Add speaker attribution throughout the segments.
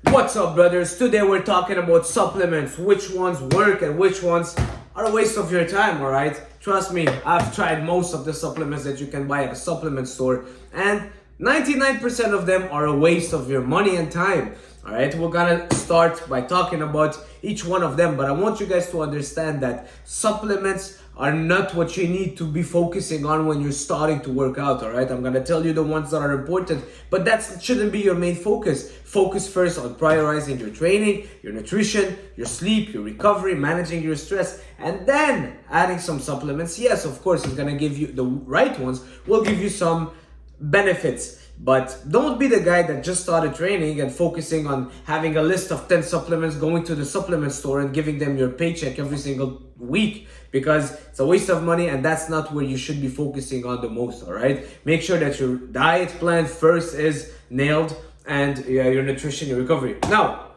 Speaker 1: What's up, brothers? Today we're talking about supplements, which ones work and which ones are a waste of your time, alright? Trust me, I've tried most of the supplements that you can buy at a supplement store, and 99% of them are a waste of your money and time. Alright, we're gonna start by talking about each one of them, but I want you guys to understand that supplements are not what you need to be focusing on when you're starting to work out. Alright, I'm gonna tell you the ones that are important, but that shouldn't be your main focus. Focus first on prioritizing your training, your nutrition, your sleep, your recovery, managing your stress, and then adding some supplements. Yes, of course, it's gonna give you the right ones, will give you some benefits. But don't be the guy that just started training and focusing on having a list of 10 supplements, going to the supplement store and giving them your paycheck every single week, because it's a waste of money and that's not where you should be focusing on the most. All right, make sure that your diet plan first is nailed, and your nutrition, your recovery. Now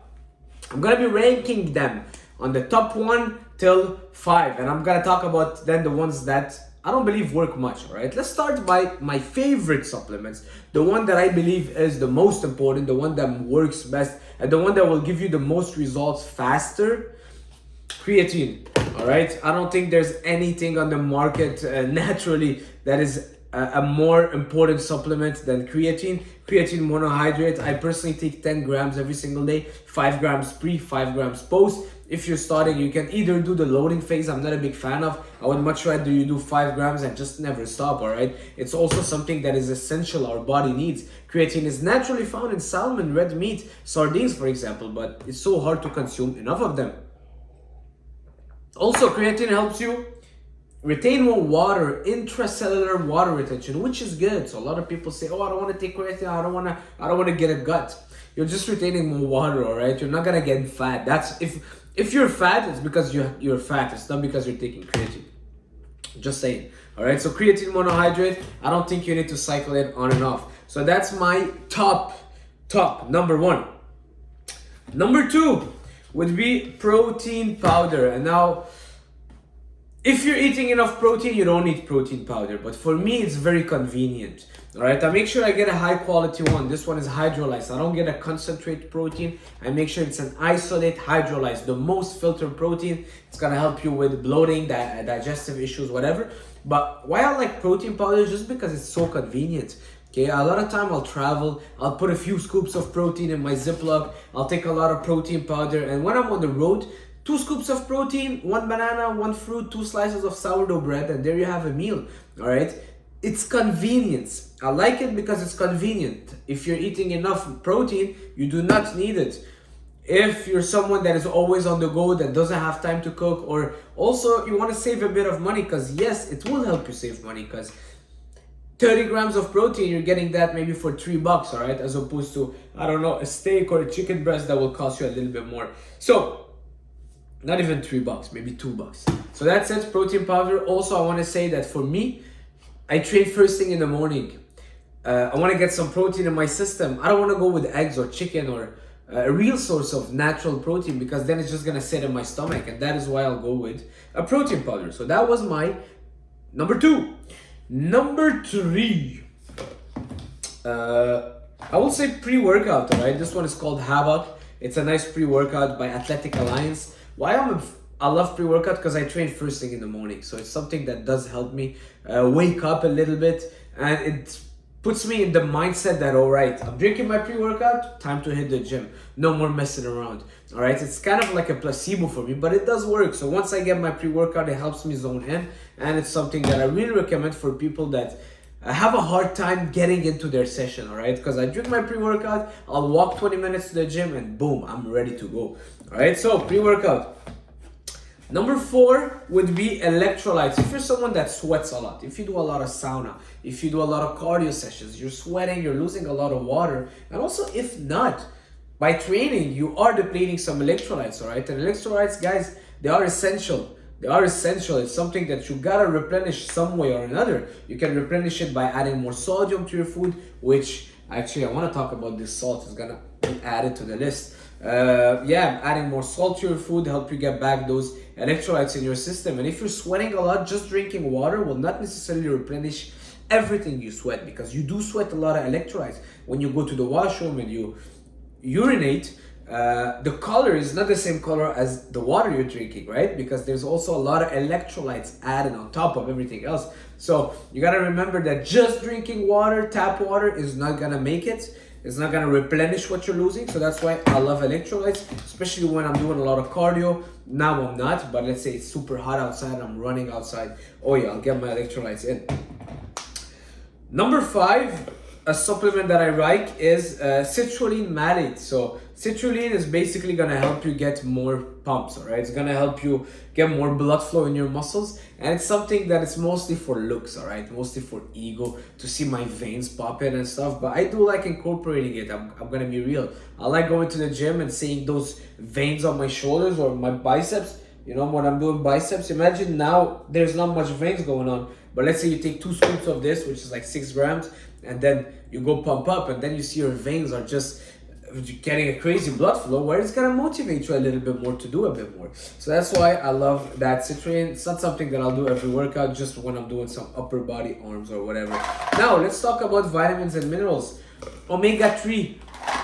Speaker 1: I'm gonna be ranking them on the top 1 till 5, and I'm gonna talk about then the ones that I don't believe work much. All right, let's start by my favorite supplements, the one that I believe is the most important, the one that works best, and the one that will give you the most results faster. Creatine. All right, I don't think there's anything on the market naturally that is a more important supplement than creatine. Creatine monohydrate, I personally take 10 grams every single day, 5 grams pre, 5 grams post. If you're starting, you can either do the loading phase, I'm not a big fan of. I would much rather you do 5 grams and just never stop. All right, it's also something that is essential our body needs. Creatine is naturally found in salmon, red meat, sardines for example, but it's so hard to consume enough of them. Also, creatine helps you retain more water, intracellular water retention, which is good. So a lot of people say, "Oh, I don't want to take creatine. I don't want to get a gut." You're just retaining more water, all right? You're not gonna get fat. That's if you're fat, it's because you're fat. It's not because you're taking creatine. Just saying, all right? So creatine monohydrate, I don't think you need to cycle it on and off. So that's my top number 1. Number 2 would be protein powder. And now, if you're eating enough protein, you don't need protein powder. But for me, it's very convenient. All right, I make sure I get a high quality one. This one is hydrolyzed. I don't get a concentrate protein. I make sure it's an isolate hydrolyzed, the most filtered protein. It's gonna help you with bloating, digestive issues, whatever. But why I like protein powder? Just because it's so convenient. Okay, a lot of time I'll travel, I'll put a few scoops of protein in my Ziploc, I'll take a lot of protein powder, and when I'm on the road, 2 scoops of protein, 1 banana, 1 fruit, 2 slices of sourdough bread, and there you have a meal. All right, it's convenience. I like it because it's convenient. If you're eating enough protein, you do not need it. If you're someone that is always on the go, that doesn't have time to cook, or also you want to save a bit of money, because yes, it will help you save money, because 30 grams of protein, you're getting that maybe for $3, all right? As opposed to, I don't know, a steak or a chicken breast that will cost you a little bit more. So, not even $3, maybe $2. So that's it, protein powder. Also, I want to say that for me, I train first thing in the morning. I want to get some protein in my system. I don't want to go with eggs or chicken or a real source of natural protein, because then it's just going to sit in my stomach. And that is why I'll go with a protein powder. So that was my number 2. Number 3, I will say pre-workout, all right? This one is called Havoc. It's a nice pre-workout by Athletic Alliance. Why I love pre-workout? Because I train first thing in the morning. So it's something that does help me wake up a little bit, and it puts me in the mindset that, all right, I'm drinking my pre-workout, time to hit the gym. No more messing around. All right, it's kind of like a placebo for me, but it does work. So once I get my pre-workout, it helps me zone in, and it's something that I really recommend for people that have a hard time getting into their session. All right, because I drink my pre-workout, I'll walk 20 minutes to the gym, and boom, I'm ready to go. All right, so pre-workout. Number 4 would be electrolytes. If you're someone that sweats a lot, if you do a lot of sauna, if you do a lot of cardio sessions, you're sweating, you're losing a lot of water, and also if not, by training, you are depleting some electrolytes, all right? And electrolytes, guys, they are essential. They are essential. It's something that you gotta replenish some way or another. You can replenish it by adding more sodium to your food, which actually I want to talk about. This salt is gonna be added to the list. Adding more salt to your food help you get back those electrolytes in your system. And if you're sweating a lot, just drinking water will not necessarily replenish everything you sweat, because you do sweat a lot of electrolytes. When you go to the washroom and you urinate, the color is not the same color as the water you're drinking, right? Because there's also a lot of electrolytes added on top of everything else. So you gotta remember that just drinking water, tap water, is not gonna make it. It's not gonna replenish what you're losing. So that's why I love electrolytes, especially when I'm doing a lot of cardio. Now I'm not, but let's say it's super hot outside, I'm running outside. Oh yeah, I'll get my electrolytes in. Number 5, a supplement that I like is Citrulline malate. So Citrulline is basically gonna help you get more pumps, all right? It's gonna help you get more blood flow in your muscles, and it's something that is mostly for looks, all right? Mostly for ego, to see my veins pop in and stuff, but I do like incorporating it. I'm gonna be real. I like going to the gym and seeing those veins on my shoulders or my biceps. You know, when I'm doing biceps, imagine now there's not much veins going on, but let's say you take 2 scoops of this, which is like 6 grams, and then you go pump up, and then you see your veins are just getting a crazy blood flow, where it's gonna motivate you a little bit more to do a bit more. So that's why I love that Citrulline. It's not something that I'll do every workout, just when I'm doing some upper body, arms or whatever. Now let's talk about vitamins and minerals. Omega-3.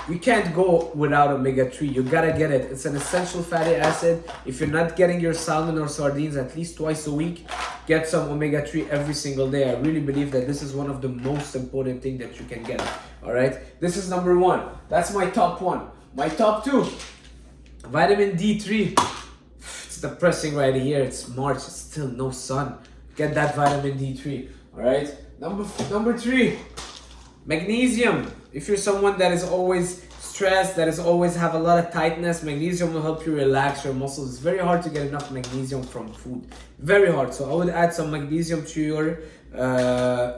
Speaker 1: You can't go without omega-3. You gotta get it. It's an essential fatty acid. If you're not getting your salmon or sardines at least twice a week, get some omega-3 every single day. I really believe that this is one of the most important things that you can get. All right, this is number 1. That's my top 1. My top 2, vitamin D3. It's depressing right here. It's March. It's still no sun. Get that vitamin D3. All right. Number 3, magnesium. If you're someone that is always stressed, that is always have a lot of tightness, magnesium will help you relax your muscles. It's very hard to get enough magnesium from food. Very hard. So I would add some magnesium to your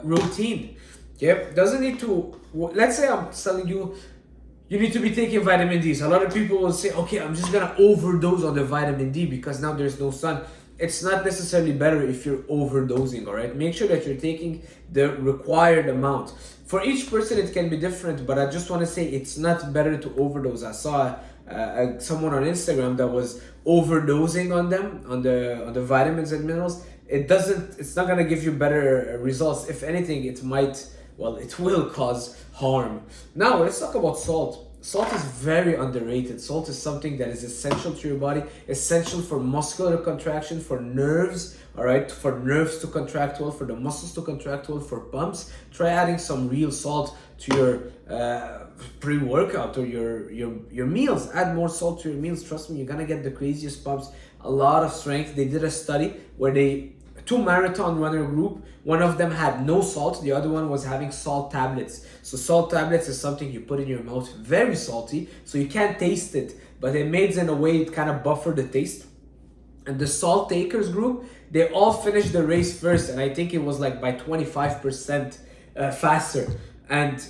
Speaker 1: routine. Yep. Doesn't need to. Let's say I'm telling you, you need to be taking vitamin D. So a lot of people will say, okay, I'm just gonna overdose on the vitamin D because now there's no sun. It's not necessarily better if you're overdosing, all right? Make sure that you're taking the required amount. For each person, it can be different, but I just want to say it's not better to overdose. I saw someone on Instagram that was overdosing on them, on the vitamins and minerals. It's not gonna give you better results. If anything, it will cause harm. Now let's talk about salt. Salt is very underrated. Salt is something that is essential to your body, essential for muscular contraction, for nerves, all right, for nerves to contract well, for the muscles to contract well, for pumps. Try adding some real salt to your pre-workout or your meals. Add more salt to your meals. Trust me, you're gonna get the craziest pumps, a lot of strength. They did a study where 2 marathon runner group, one of them had no salt, the other one was having salt tablets. So salt tablets is something you put in your mouth, very salty, so you can't taste it, but they made it in a way it kind of buffered the taste. And the salt takers group, they all finished the race first, and I think it was like by 25% faster. And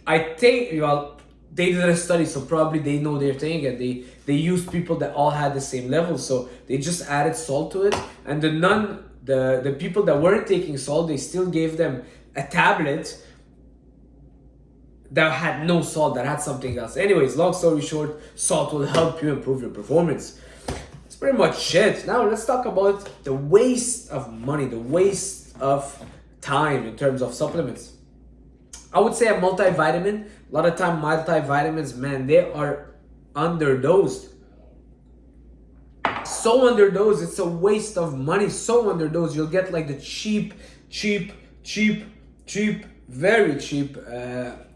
Speaker 1: I think, well, they did a study, so probably they know their thing, and they used people that all had the same level, so they just added salt to it. And the people that weren't taking salt, they still gave them a tablet that had no salt, that had something else. Anyways, long story short, salt will help you improve your performance. That's pretty much it. Now let's talk about the waste of money, the waste of time in terms of supplements. I would say a multivitamin. A lot of time multivitamins, man, they are underdosed. So underdosed, it's a waste of money. So underdosed, you'll get like the cheap, very cheap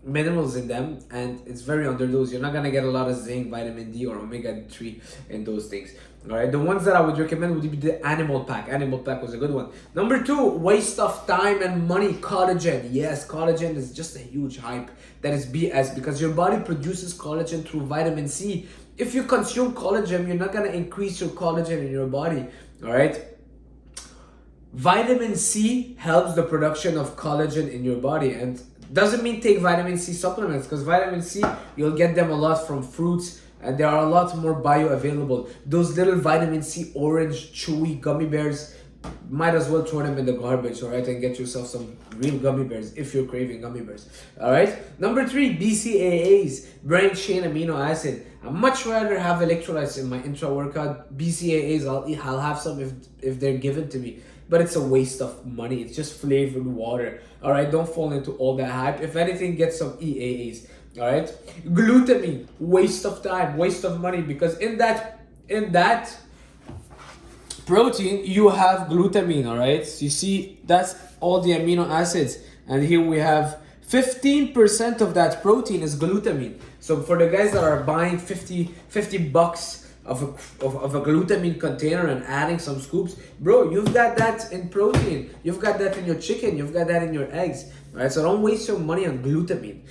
Speaker 1: minerals in them, and it's very underdosed. You're not gonna get a lot of zinc, vitamin D, or omega-3 in those things. All right, the ones that I would recommend would be the Animal Pack. Animal Pack was a good one. Number 2, waste of time and money, collagen. Yes, collagen is just a huge hype. That is BS, because your body produces collagen through vitamin C. If you consume collagen, you're not gonna increase your collagen in your body. All right. Vitamin C helps the production of collagen in your body, and doesn't mean take vitamin C supplements, because vitamin C, you'll get them a lot from fruits, and there are a lot more bioavailable. Those little vitamin C orange chewy gummy bears, might as well throw them in the garbage, all right, and get yourself some real gummy bears if you're craving gummy bears. All right. Number 3, BCAAs, branched chain amino acid. I much rather have electrolytes in my intra workout. BCAAs, I'll have some if they're given to me, but it's a waste of money. It's just flavored water. All right, don't fall into all that hype. If anything, get some EAAs. All right, glutamine, waste of time, waste of money, because in that protein you have glutamine. All right, so you see that's all the amino acids, and here we have 15% of that protein is glutamine. So for the guys that are buying 50 bucks of a glutamine container and adding some scoops, bro, you've got that in protein, you've got that in your chicken, you've got that in your eggs. All right, so don't waste your money on glutamine.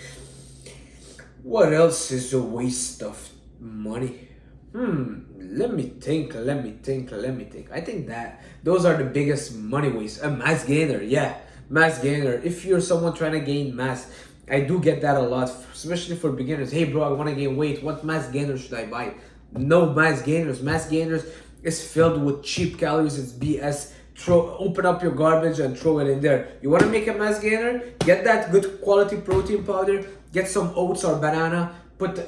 Speaker 1: What else is a waste of money? Let me think. I think that those are the biggest money waste. A mass gainer, yeah, mass gainer. If you're someone trying to gain mass, I do get that a lot, especially for beginners. Hey bro, I want to gain weight. What mass gainer should I buy? No mass gainers. Mass gainers is filled with cheap calories. It's BS. Open up your garbage and throw it in there. You want to make a mass gainer? Get that good quality protein powder. Get some oats or banana. Put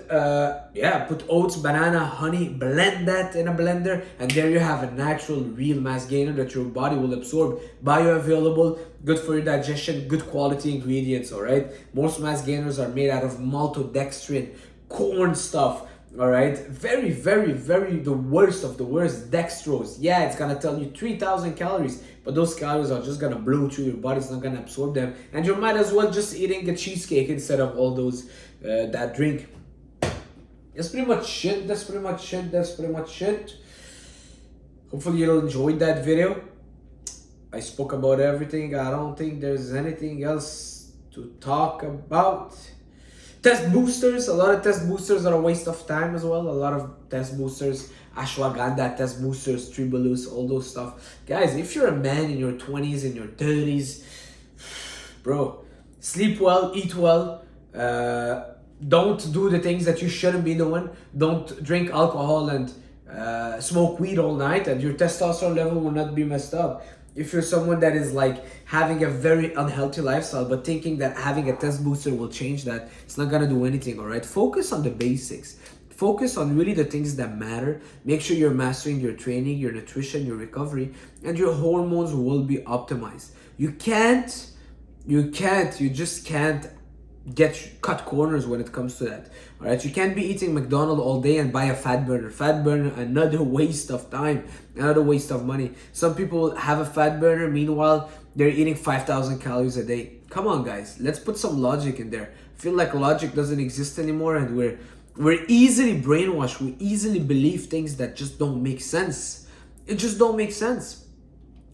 Speaker 1: oats, banana, honey, blend that in a blender, and there you have a natural, real mass gainer that your body will absorb. Bioavailable, good for your digestion, good quality ingredients. All right. Most mass gainers are made out of maltodextrin, corn stuff. All right, very the worst of the worst, dextrose. Yeah, it's gonna tell you 3,000 calories, but those calories are just gonna blow through your body's not gonna absorb them, and you might as well just eating a cheesecake instead of all those that drink. That's pretty much it. That's pretty much it. Hopefully you enjoyed that video. I spoke about everything. I don't think there's anything else to talk about. Test boosters, a lot of test boosters are a waste of time as well. A lot of test boosters, ashwagandha test boosters, tribulus, all those stuff. Guys, if you're a man in your 20s, in your 30s, bro, sleep well, eat well, don't do the things that you shouldn't be doing. Don't drink alcohol and smoke weed all night, and your testosterone level will not be messed up. If you're someone that is like having a very unhealthy lifestyle but thinking that having a test booster will change that, it's not gonna do anything. All right, focus on the basics. Focus on really the things that matter. Make sure you're mastering your training, your nutrition, your recovery, and your hormones will be optimized. You just can't cut corners when it comes to that. All right, you can't be eating McDonald's all day and buy a fat burner. Another waste of time, another waste of money. Some people have a fat burner, meanwhile they're eating 5,000 calories a day. Come on guys, let's put some logic in there. I feel like logic doesn't exist anymore, and we're easily brainwashed. We easily believe things that just don't make sense. It just don't make sense.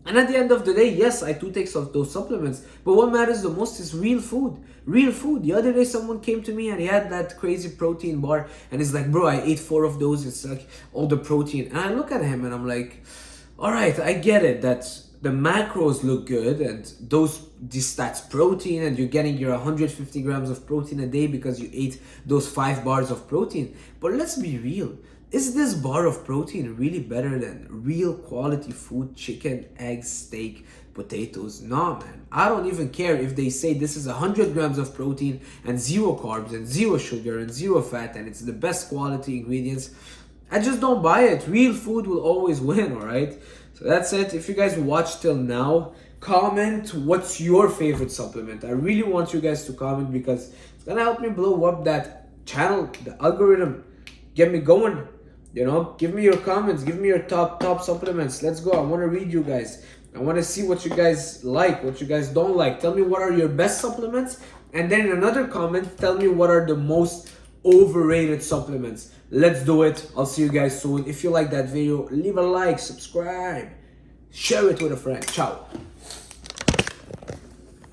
Speaker 1: And at the end of the day, yes, I do take some of those supplements, but what matters the most is real food. Real food. The other day, someone came to me and he had that crazy protein bar, and he's like, bro, I ate 4 of those. It's like all the protein. And I look at him and I'm like, all right, I get it. That the macros look good, and that's protein, and you're getting your 150 grams of protein a day because you ate those 5 bars of protein. But let's be real. Is this bar of protein really better than real quality food, chicken, eggs, steak, potatoes? No, man. I don't even care if they say this is 100 grams of protein and 0 carbs and 0 sugar and 0 fat, and it's the best quality ingredients. I just don't buy it. Real food will always win, all right? So that's it. If you guys watched till now, comment what's your favorite supplement. I really want you guys to comment, because it's gonna help me blow up that channel, the algorithm, get me going. You know, give me your comments, give me your top supplements. Let's go. I want to read you guys. I want to see what you guys like, what you guys don't like. Tell me what are your best supplements, and then in another comment, tell me what are the most overrated supplements. Let's do it. I'll see you guys soon. If you like that video, leave a like, subscribe, share it with a friend. Ciao.